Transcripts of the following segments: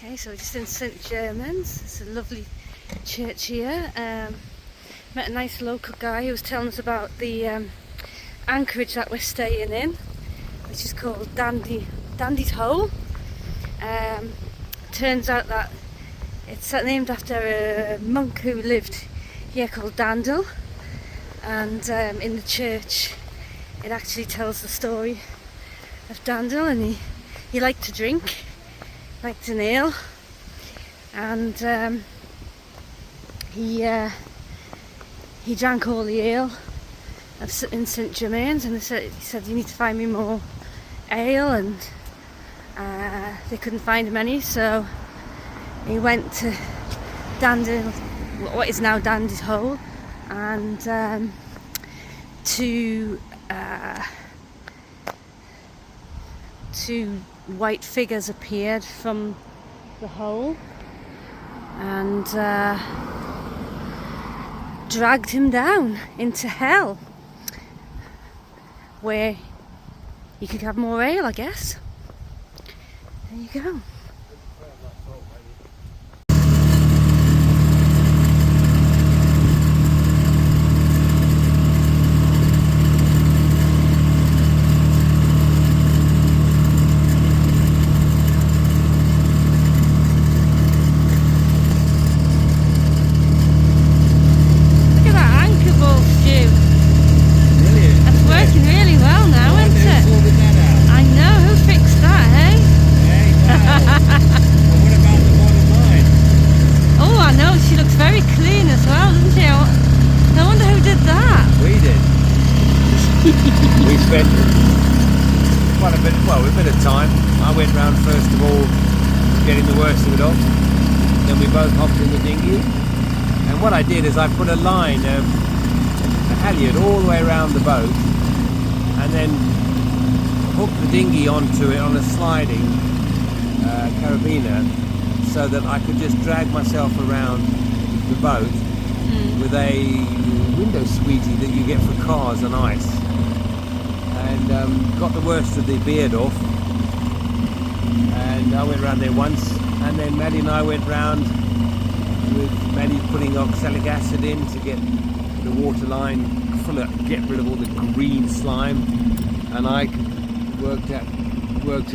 Okay, so we're just in St Germans. It's a lovely church here. Met a nice local guy who was telling us about the anchorage that we're staying in, which is called Dandy's Hole. Turns out that it's named after a monk who lived here called Dandel, and in the church it actually tells the story of Dandel, and he liked to drink, liked an ale, and he drank all the ale in St Germain's, and he said you need to find me more ale, and they couldn't find him any, so he went to Dandel, what is now Dandy's Hole, and two white figures appeared from the hole and dragged him down into hell, where you could have more ale, I guess. There you go. We spent quite a bit of time. I went round first of all getting the worst of it off, then we both hopped in the dinghy, and what I did is I put a line of a halyard all the way around the boat and then hooked the dinghy onto it on a sliding carabiner, so that I could just drag myself around the boat with a window squeegee that you get for cars on ice, and got the worst of the beard off. And I went round there once, and then Maddie and I went round with Maddie putting oxalic acid in to get the water line full of, get rid of all the green slime, and I worked at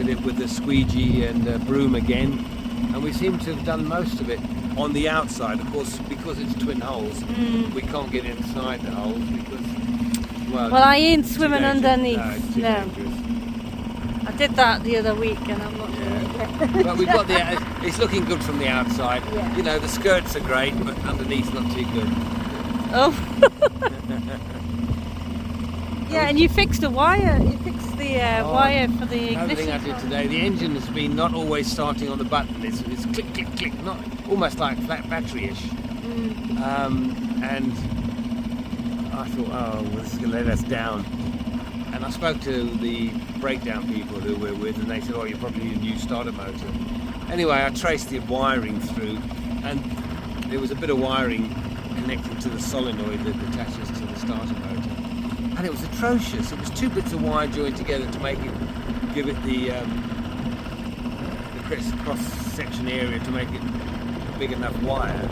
it with the squeegee and broom again, and we seem to have done most of it on the outside. Of course, because it's twin holes, we can't get inside the holes because, well, I ain't swimming underneath. No, it's too dangerous. I did that the other week, and I'm not doing it. But we've got it's looking good from the outside. Yeah. You know, the skirts are great, but underneath not too good. Oh. Yeah, and you fixed the wire. You fixed the wire for the ignition. Another thing I did today, the engine has been not always starting on the button. It's click, click, click, not almost like flat battery-ish. And I thought, oh, well, this is going to let us down. And I spoke to the breakdown people who we're with, and they said, oh, you probably need a new starter motor. Anyway, I traced the wiring through, and there was a bit of wiring connected to the solenoid that attaches to the starter motor. And it was atrocious. It was two bits of wire joined together to make it, give it the cross-section area to make it a big enough wire.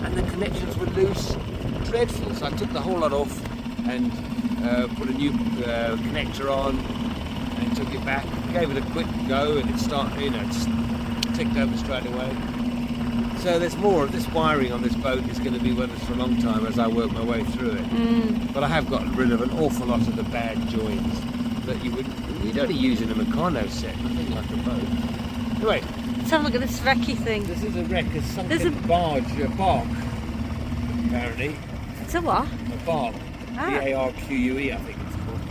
And the connections were loose, dreadful. So I took the whole lot off and put a new connector on and took it back, gave it a quick go, and it started, just ticked over straight away. So there's more of this wiring on this boat is going to be with us for a long time as I work my way through it. But I have gotten rid of an awful lot of the bad joins that you'd only use in a Meccano set, nothing like a boat. Anyway, let's have a look at this wrecky thing. this is a wreck, a sunken barge, a bark, apparently. It's a what? A bark. B-A-R-Q-U-E, I think it's called.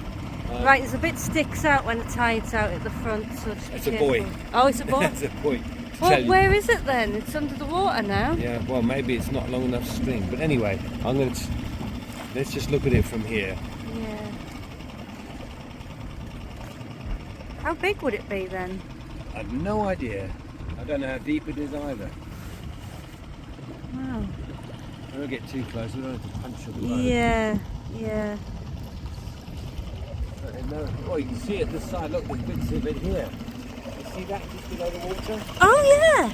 Right, there's a bit sticks out when the tide's out at the front, so just be It's a careful. buoy. Oh, it's a buoy. That's a point. Well, where is it then? It's under the water now. Yeah, well, maybe it's not long enough string. But anyway, let's just look at it from here. Yeah. How big would it be then? I have no idea. I don't know how deep it is either. Wow. I don't get too close. We don't have to puncture the boat. Yeah. Oh, you can see it this side. Look, there's bits of it here. You see that just below the water? Oh yeah.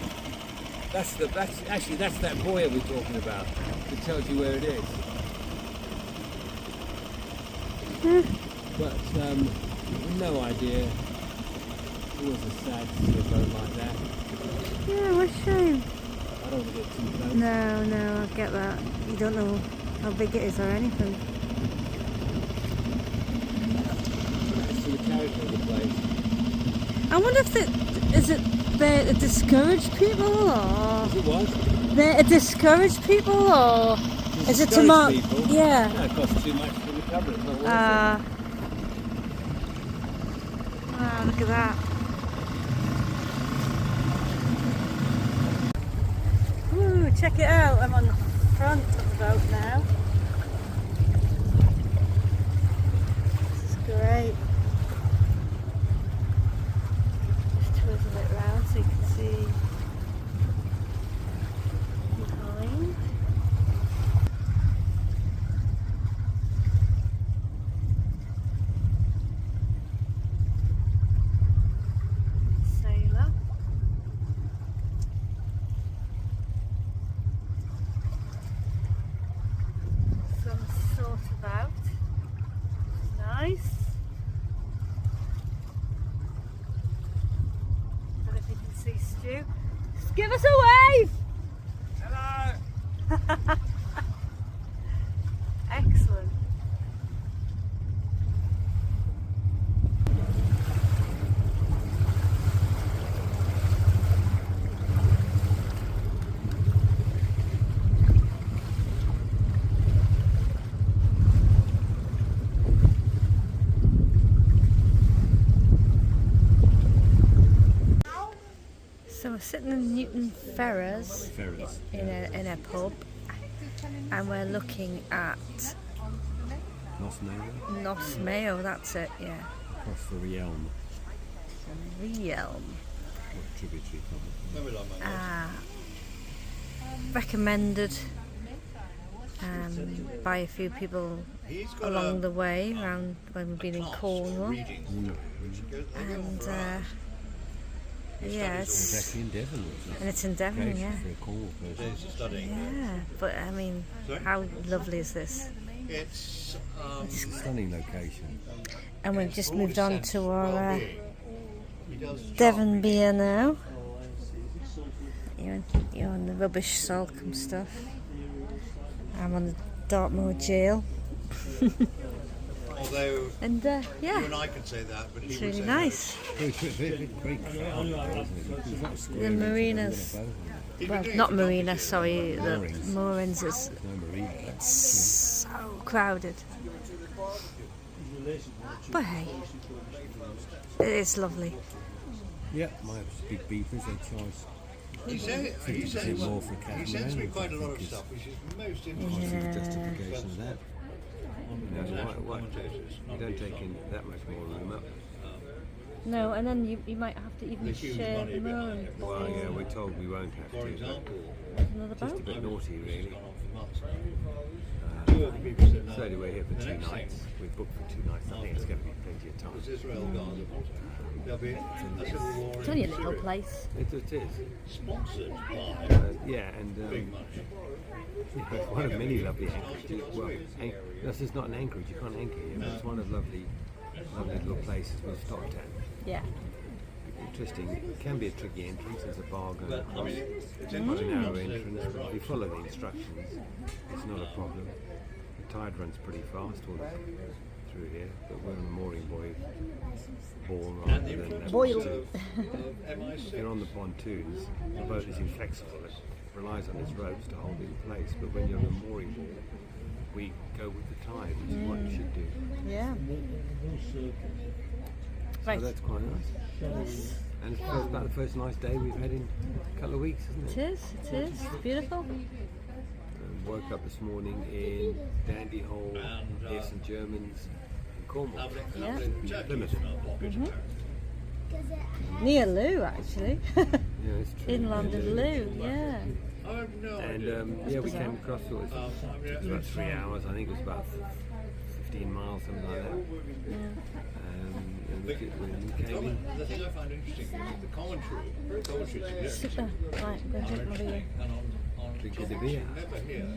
That's that buoy we're talking about. It tells you where it is. But no idea. It was a sad to see a boat like that. Yeah, what a shame. I don't want to get too close. No, I get that. You don't know how big it is or anything. It's the character of the place. I wonder if they're to discourage people, or Is it what? they're to discourage people, or is it to Discourage mark? people? Yeah. No, it costs too much to recover. It's not worth Wow, look at that. Ooh, check it out. I'm on the front of the boat now. This is great. Just twizzle it round so you can see behind. Sailor. Some sort of out. Nice. I don't know if you can see Stu. Just give us a wave! Hello! Excellent. So we're sitting in Newton Ferrers in a pub, and we're looking at Nos Mayo, Mayo. That's it, yeah. across the Realm. Realm. What tributary from it? Recommended by a few people along the way around when we've been in Cornwall, and yeah, It's actually in Devon. and it's in Devon, yeah. For a Cornwall person. Yeah, but I mean, how lovely is this? It's Stunning location. And we've just moved on to our Devon beer now. You're on the rubbish Salcombe stuff. I'm on the Dartmoor jail. although And you yeah, and I can say that, but it's he would really say nice. Very crowded, isn't it? The marinas, well, not marina, sorry, the moorings is so crowded. But hey, it is lovely. Yeah, my big beefers, they charge He sends more for a he sends me catamaran, quite a lot of which I stuff, which is most think interesting. is the justification of that. You know, why, you don't take in that much more room up. No, and then you might have to even share the mooring. Well, yeah, we're told we won't have For to. example, Another Just a boat. bit naughty, really. two of the people said no. So we're here for 2 nights. We've booked for 2 nights. I think it's going to be plenty of time. Was Israel Gaza? There'll be a civil war It's only a in little Syria, place. It is. sponsored by Yeah, and Big Much. it's one of many lovely anchorages. Well, this is not an anchorage. You can't anchor here, but it's one of lovely little places we've stopped at. Yeah. Interesting. It can be a tricky entrance. There's a bar going But I across. mean, it's Quite a narrow entrance, but if you follow the instructions, it's not a problem. The tide runs pretty fast all through here, but we're on the mooring buoy ball rather and the than influence Boil. of If MI6. you're on the pontoons, the boat is inflexible. It relies on its ropes to hold it in place, but when you're on the mooring ball, we go with the tide, which is what you should do. Yeah. Right. So that's quite nice. And it's about the first nice day we've had in a couple of weeks, isn't It it? is. It is. It's beautiful. Woke up this morning in Dandy Hole, near St Germans, in Cornwall. Yeah. Plymouth. Near Lou, actually. Yeah, it's true. Inland of Lou. Yeah. I have no And idea. yeah, we came across. It was about 3 hours. I think it was about 15 miles, something like that. And we came in. The thing I find interesting is the commentary. Commentary is Super. Right, I'm going to drink my beer. and on Drinking the beer. never here.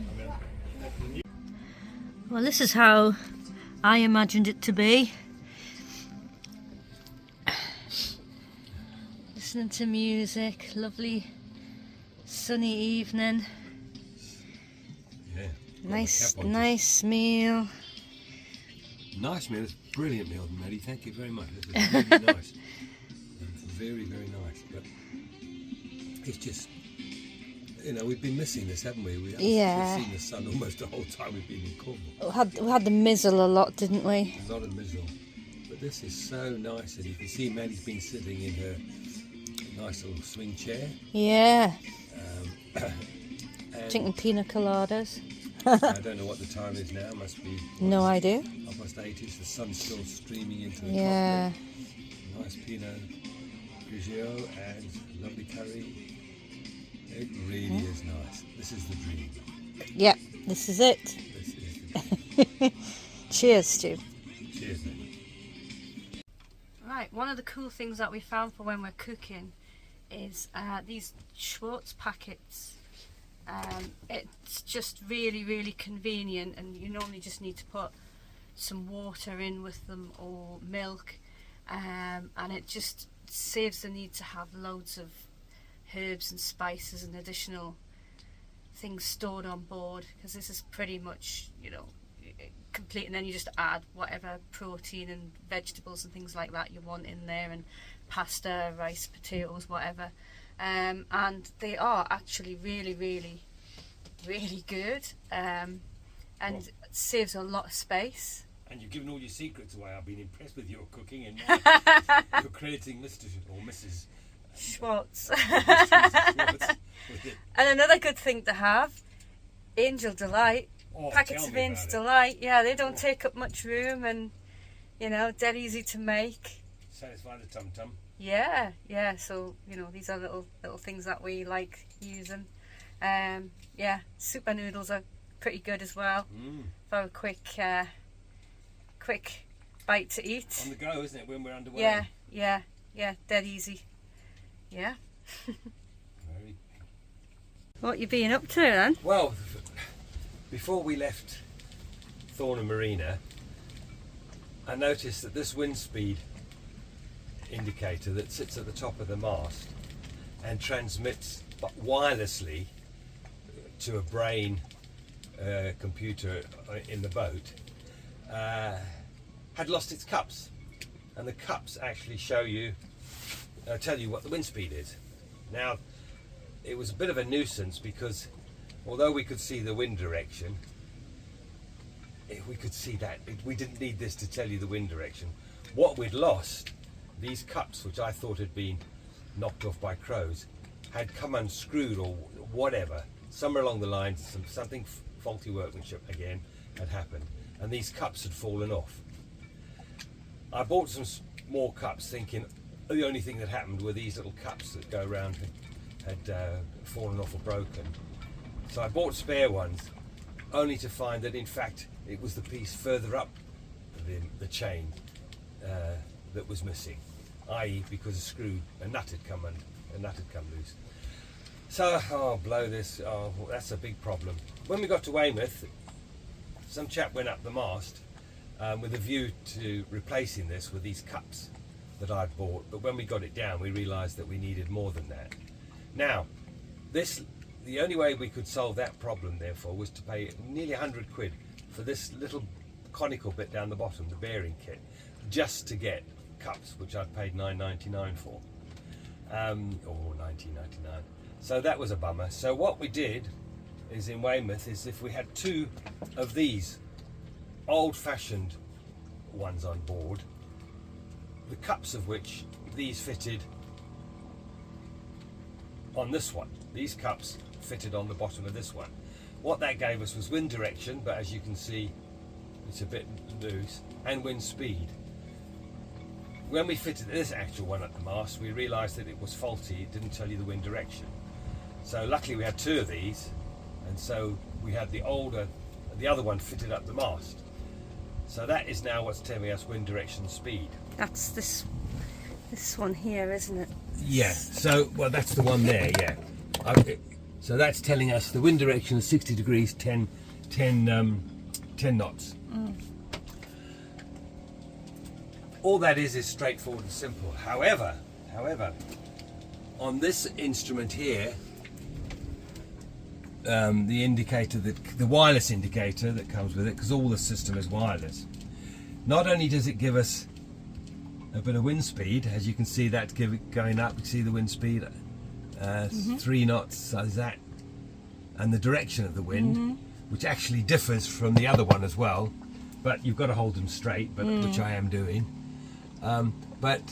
I mean, Well, this is how I imagined it to be. Listening to music, lovely sunny evening. Yeah. Nice meal. Nice meal. It's a brilliant meal, Maddie. Thank you very much. This is really nice. Very, very nice. But it's just, you know, we've been missing this, haven't we? We haven't seen the sun almost the whole time we've been in Cornwall. We had the mizzle a lot, didn't we? A lot of mizzle. But this is so nice, and you can see Maddie's been sitting in her nice little swing chair. Yeah. And Drinking pina coladas. I don't know what the time is now. Must be No idea. 8:30. The sun's still streaming into the Yeah. cockpit. Nice Pinot Grigio and lovely curry. It really is nice. This is the dream. Yep, this is it. This is the dream. Cheers, Stu. Cheers, then. Right, one of the cool things that we found for when we're cooking is these Schwartz packets. It's just really, really convenient, and you normally just need to put some water in with them or milk, and it just saves the need to have loads of herbs and spices and additional things stored on board, because this is pretty much, you know, complete, and then you just add whatever protein and vegetables and things like that you want in there, and pasta, rice, potatoes, whatever. And they are actually really, really, really good, and it saves a lot of space. And you've given all your secrets away. I've been impressed with your cooking, and you're crediting Mr. or Mrs. Schwartz. Schwartz with it. And another good thing to have, Angel Delight. Oh, Packets tell of me Angel about it. Delight. Yeah, they don't take up much room, and you know, dead easy to make. Satisfy the tum tum. Yeah. So you know, these are little things that we like using. Yeah, super noodles are pretty good as well for a quick bite to eat. On the go, isn't it, when we're underway? Yeah, dead easy. Yeah. Very. What you been up to then? Well, before we left Thorn and Marina, I noticed that this wind speed indicator that sits at the top of the mast and transmits wirelessly to a brain computer in the boat had lost its cups, and the cups actually show you, tell you what the wind speed is. Now, it was a bit of a nuisance because although we could see the wind direction, we could see that we didn't need this to tell you the wind direction. What we'd lost, these cups, which I thought had been knocked off by crows, had come unscrewed or whatever. Somewhere along the lines, something faulty workmanship again had happened, and these cups had fallen off. I bought some more cups, thinking the only thing that happened were these little cups that go around had fallen off or broken. So I bought spare ones, only to find that in fact it was the piece further up the chain that was missing, i.e. because a nut had come loose. So, blow this, that's a big problem. When we got to Weymouth, some chap went up the mast with a view to replacing this with these cups that I'd bought, but when we got it down we realised that we needed more than that. Now, the only way we could solve that problem therefore was to pay nearly 100 quid for this little conical bit down the bottom, the bearing kit, just to get cups, which I'd paid £9.99 for, or £19.99. So that was a bummer. So what we did is in Weymouth is if we had two of these old-fashioned ones on board, the cups of which these fitted on this one. These cups fitted on the bottom of this one. What that gave us was wind direction, but as you can see it's a bit loose, and wind speed. When we fitted this actual one at the mast, we realised that it was faulty. It didn't tell you the wind direction. So luckily we had two of these, and so we had the other one fitted up the mast. So that is now what's telling us wind direction, speed. That's this one here, isn't it? Yeah, so, well, that's the one there, yeah. So that's telling us the wind direction is 60 degrees, 10 knots. All that is straightforward and simple. However, on this instrument here, the indicator, the wireless indicator that comes with it, because all the system is wireless, not only does it give us a bit of wind speed, as you can see that going up, you see the wind speed, 3 knots, so is that, and the direction of the wind, which actually differs from the other one as well, but you've got to hold them straight, but which I am doing. But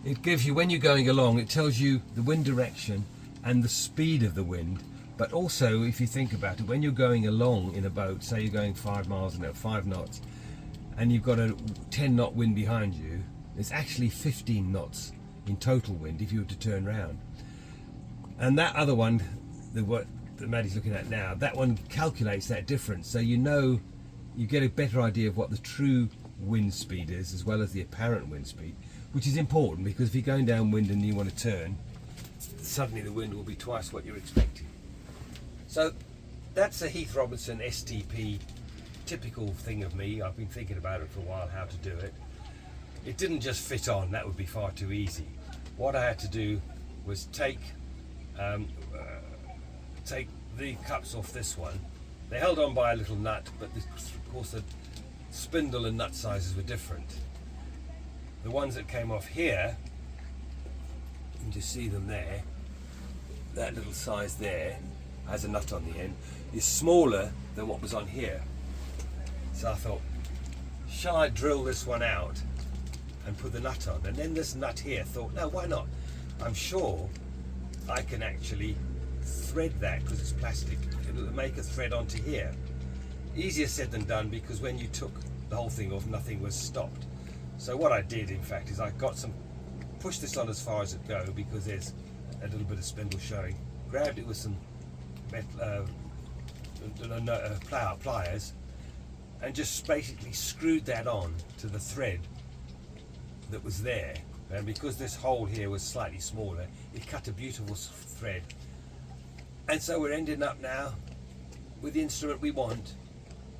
it gives you, when you're going along, it tells you the wind direction and the speed of the wind. But also, if you think about it, when you're going along in a boat, say you're going 5 miles an hour, 5 knots, and you've got a 10 knot wind behind you, it's actually 15 knots in total wind if you were to turn round. And that other one, what Maddie's looking at now, that one calculates that difference, so you know, you get a better idea of what the true wind speed is as well as the apparent wind speed, which is important, because if you're going downwind and you want to turn, suddenly the wind will be twice what you're expecting. So that's a Heath Robinson STP, typical thing of me. I've been thinking about it for a while, how to do it. It didn't just fit on, that would be far too easy. What I had to do was take the cups off this one. They held on by a little nut, but of course the spindle and nut sizes were different. The ones that came off here, you can just see them there, that little size there has a nut on the end, is smaller than what was on here. So I thought, shall I drill this one out and put the nut on? And then this nut here, thought, no, why not? I'm sure I can actually thread that, because it's plastic, it'll make a thread onto here. Easier said than done, because when you took the whole thing off, nothing was stopped. So what I did, in fact, is I pushed this on as far as it go, because there's a little bit of spindle showing, grabbed it with some pliers, and just basically screwed that on to the thread that was there. And because this hole here was slightly smaller, it cut a beautiful thread. And so we're ending up now with the instrument we want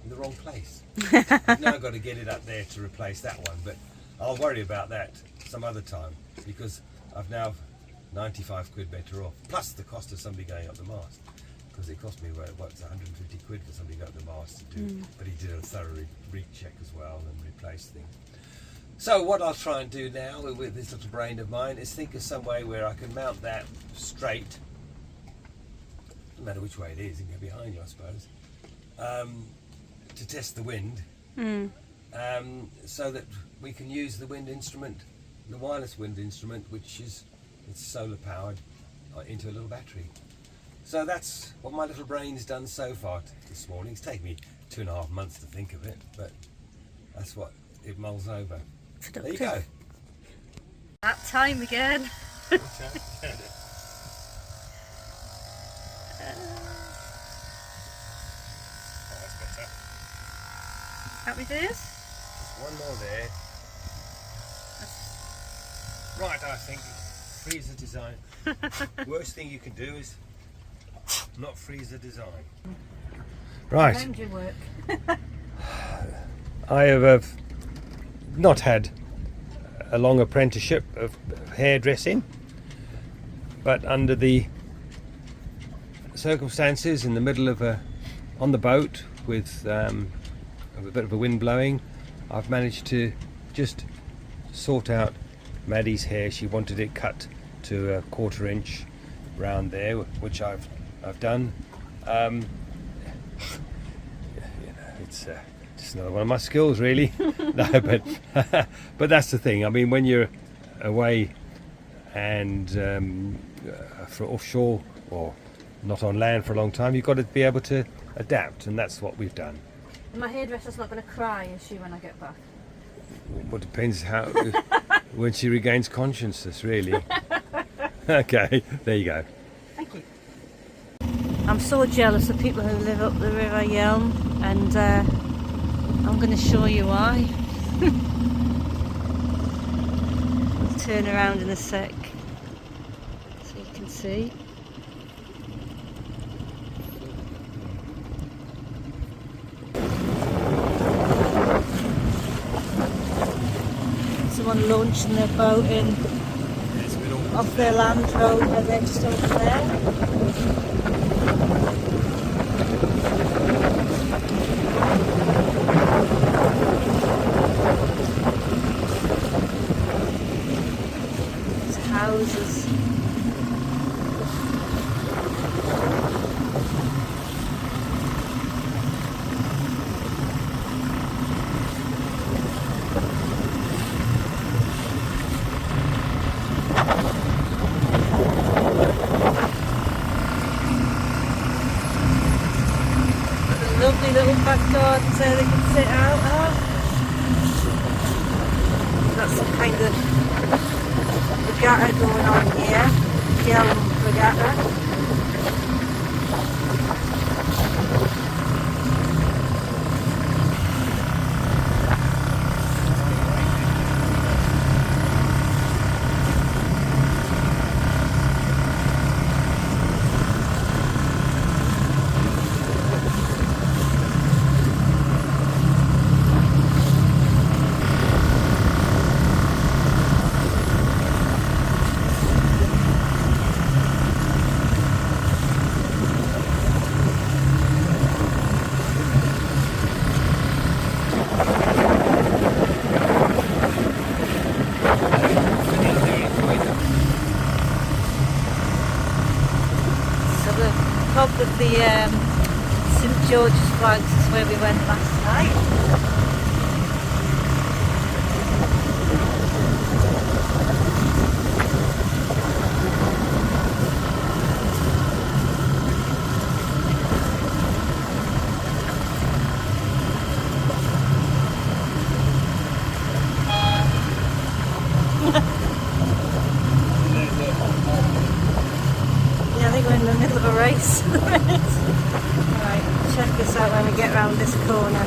in the wrong place. We've now got to get it up there to replace that one, but I'll worry about that some other time, because I've now 95 quid better off, plus the cost of somebody going up the mast, because it cost me, it's 150 quid for somebody to go up the mast to do, but he did a thorough rig check as well and replaced things. So what I'll try and do now with this little brain of mine is think of some way where I can mount that straight, no matter which way it is, and go behind you, I suppose, to test the wind, so that we can use the wind instrument, the wireless wind instrument, which is solar powered, into a little battery. So that's what my little brain's done so far this morning. It's taken me 2.5 months to think of it, but that's what it mulls over. There you go. That time again. Happy days? Just one more there. Right, I think. Freeze the design. Worst thing you can do is not freeze the design. Right. Laundry work. I have not had a long apprenticeship of hairdressing, but under the circumstances, in the middle of on the boat with a bit of a wind blowing, I've managed to just sort out Maddie's hair. She wanted it cut to a 1/4 inch round there, which I've done. It's just another one of my skills, really. No, but that's the thing. I mean, when you're away and for offshore or not on land for a long time, you've got to be able to adapt, and that's what we've done. My hairdresser's not going to cry, is she, when I get back? Well, it depends how when she regains consciousness, really. Okay, there you go. Thank you. I'm so jealous of people who live up the River Yelm, and I'm going to show you why. Turn around in a sec so you can see. Someone launching their boat in off their land road where they're just over there. There's houses. Lovely little back gardens there they can sit out of. That's some kind of regatta going on here. Yellow regatta. Top of the St George's flags is where we went last night. Yeah, I think we're in the middle of a race. Right, check this out when we get round this corner.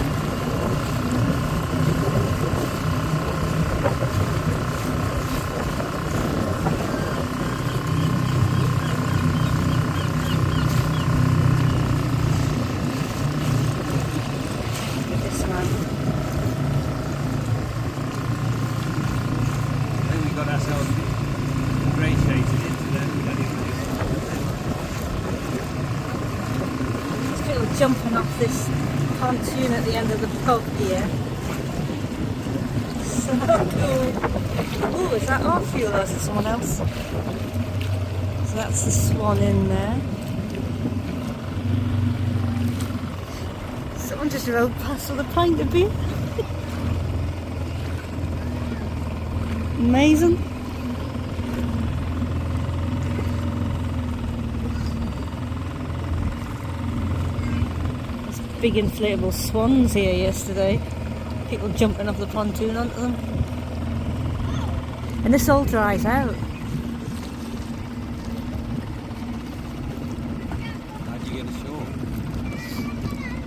This one. I think we got ourselves gratiated into that. Still jumping off this pontoon at the end of the pub here. So cool. Oh, is that our fuel or is it someone else? So that's the Swan in there. Someone just rode past with a pint of beer. Amazing. There's big inflatable swans here yesterday. People jumping off the pontoon onto them. And this all dries out. How do you get ashore?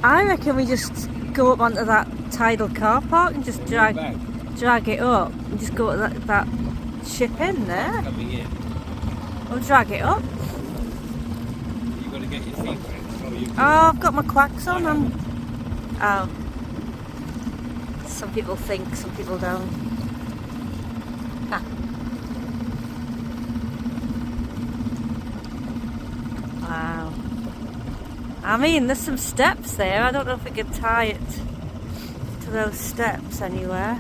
I reckon we just go up onto that tidal car park and just drag it up and just go to that ship in there. Coming in. We'll drag it up. You've got to get your feet wet. So you Oh, I've got my quacks on. Oh. Some people think, some people don't. Ah. Wow. I mean, there's some steps there. I don't know if we could tie it to those steps anywhere.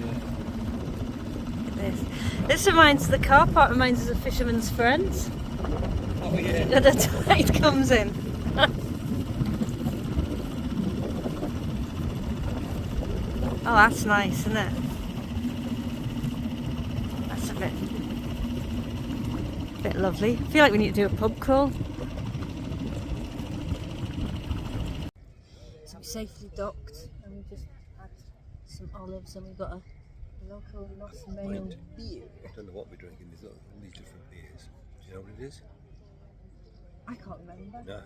Look at this. This reminds, the car park reminds us of Fisherman's Friends. Oh yeah. When the tide comes in. Oh, that's nice, isn't it? That's a bit lovely. I feel like we need to do a pub crawl. So we safely docked and we just had some olives and we've got a local Mayo beer. I don't know what we're drinking. There's all these different beers. Do you know what it is? I can't remember. No.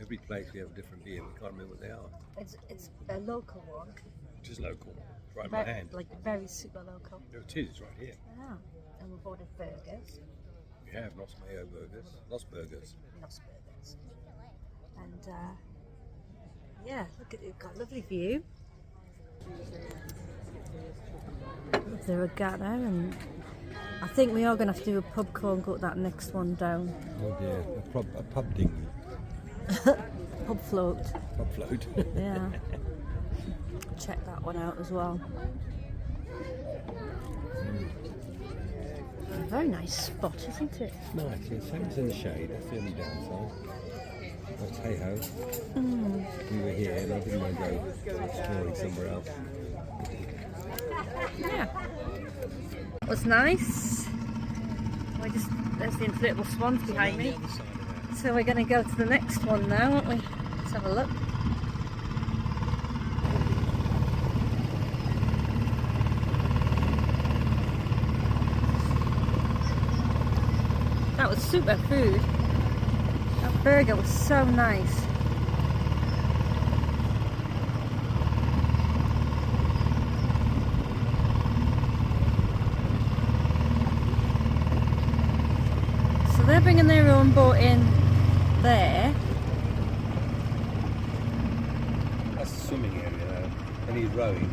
Every place we have a different beer. We can't remember what they are. It's a local one. Just local. right in my hand. Like very super local. It is, it's right here. Ah, and we've ordered burgers. We have Los Mayo burgers. Los burgers. Lost burgers. And yeah, look at it, got a lovely view. The regatta, and I think we are going to have to do a pub crawl and go to that next one down. Oh dear, a pub dinghy. Pub float. Pub float. Yeah. Check that one out as well. A very nice spot, isn't it? Nice, yeah, Sam's in the shade, that's the only downside. But hey ho, we were here and I didn't want to go exploring somewhere else. Yeah. That was nice. There's the inflatable swans behind me. So we're going to go to the next one now, aren't we? Let's have a look. That was super food. That burger was so nice. So they're bringing their own boat in there. That's the swimming area there, and he's rowing.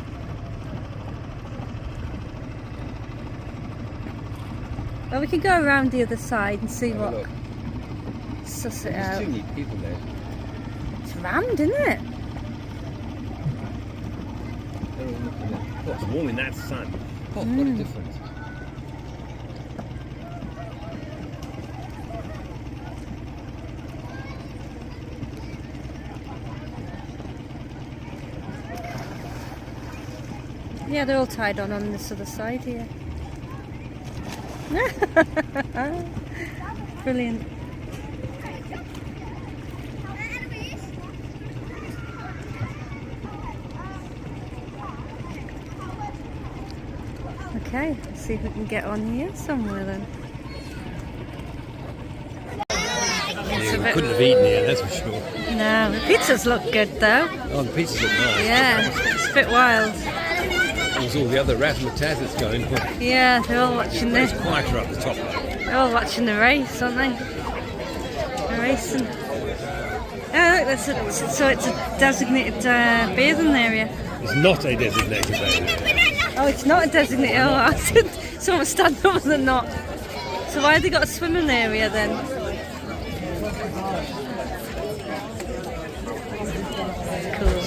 Well, we can go around the other side and see what. Look, Suss it there's out. too many people there. It's rammed, isn't it? They're all looking at. Oh, it's warm in that sun. Oh, what a difference. Yeah, they're all tied on this other side here. Brilliant. Okay, let's see if we can get on here somewhere then. Yeah, we couldn't have eaten here, that's for sure. No, the pizzas look good though. Oh, the pizzas look nice. Yeah, it's a bit wild. There's all the other razzmatazz going on. Yeah, they're all watching It's the. quieter up the top though. They're all watching the race, aren't they? The racing. Oh, look, so it's a designated bathing area. It's not a designated area. Oh, it's not a designated. Oh, I said someone stand up and not. So why have they got a swimming area then? Cool.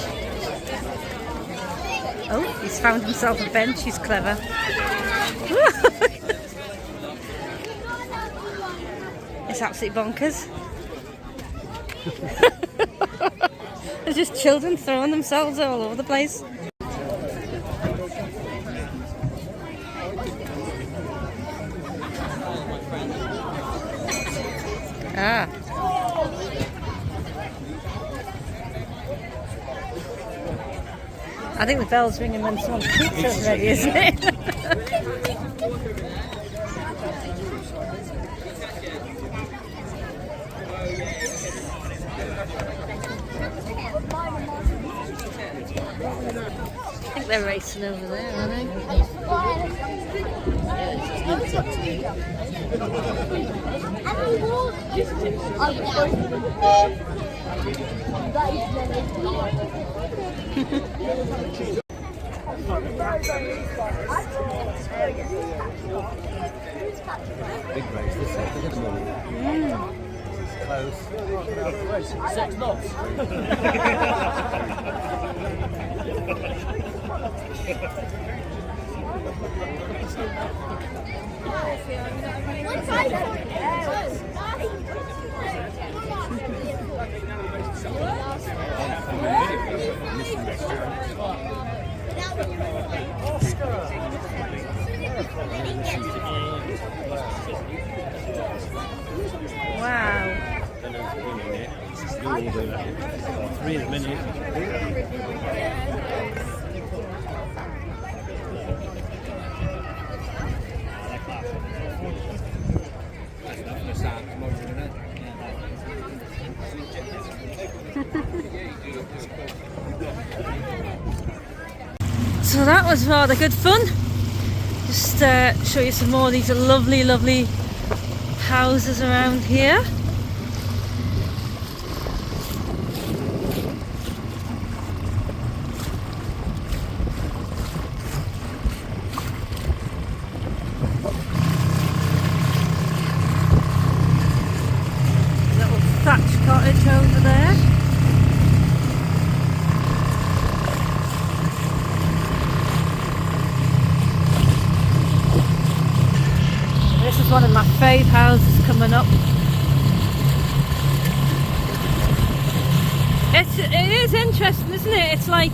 Oh, he's found himself a bench. He's clever. It's absolutely bonkers. There's just children throwing themselves all over the place. Ah. I think the bell's ringing when someone's pizza's ready, isn't it? I think they're racing over there, aren't they? Big race, this is look at them all. Close. 6 knots. Wow. 3 in a minute. So that was rather good fun. Just show you some more of these lovely, lovely houses around here. Little thatch cottage over there. This is one of my fave houses coming up. It is interesting, isn't it? It's like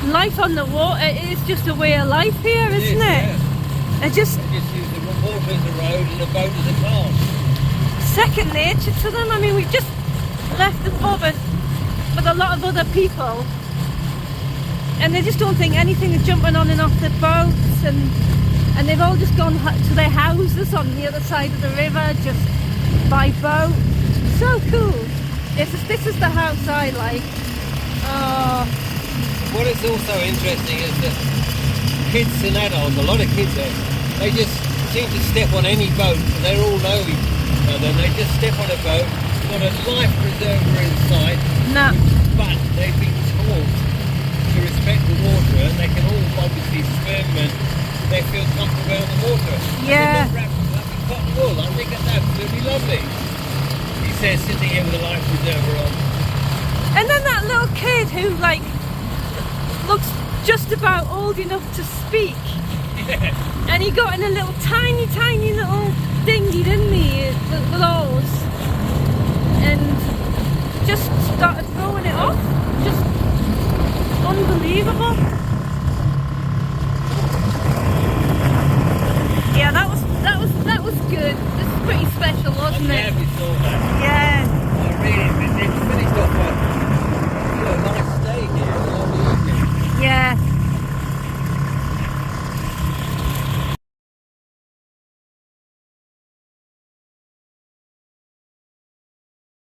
life on the water. It is just a way of life here, isn't it? Yeah. It just They just use the water as a road and the boat as a car. second nature to them. I mean, we've just left the pub with a lot of other people, and they just don't think anything of jumping on and off the boats, and they've all just gone to their houses on the other side of the river just by boat. So cool. This is the house I like. Oh, What is also interesting is that kids and adults, a lot of kids there, they just seem to step on any boat, and they all know each other, and they just step on a boat, got a life preserver inside, nah. but they've been taught to respect the water, and they can all obviously swim, and they feel comfortable on the water. Yeah. And they're not wrapped up in cotton wool. I think that's absolutely lovely. He says, sitting here with a life preserver on. And then that little kid who like looks just about old enough to speak, Yeah. and he got in a little tiny little dinghy, didn't he, with oars, and just started throwing it off. Just unbelievable.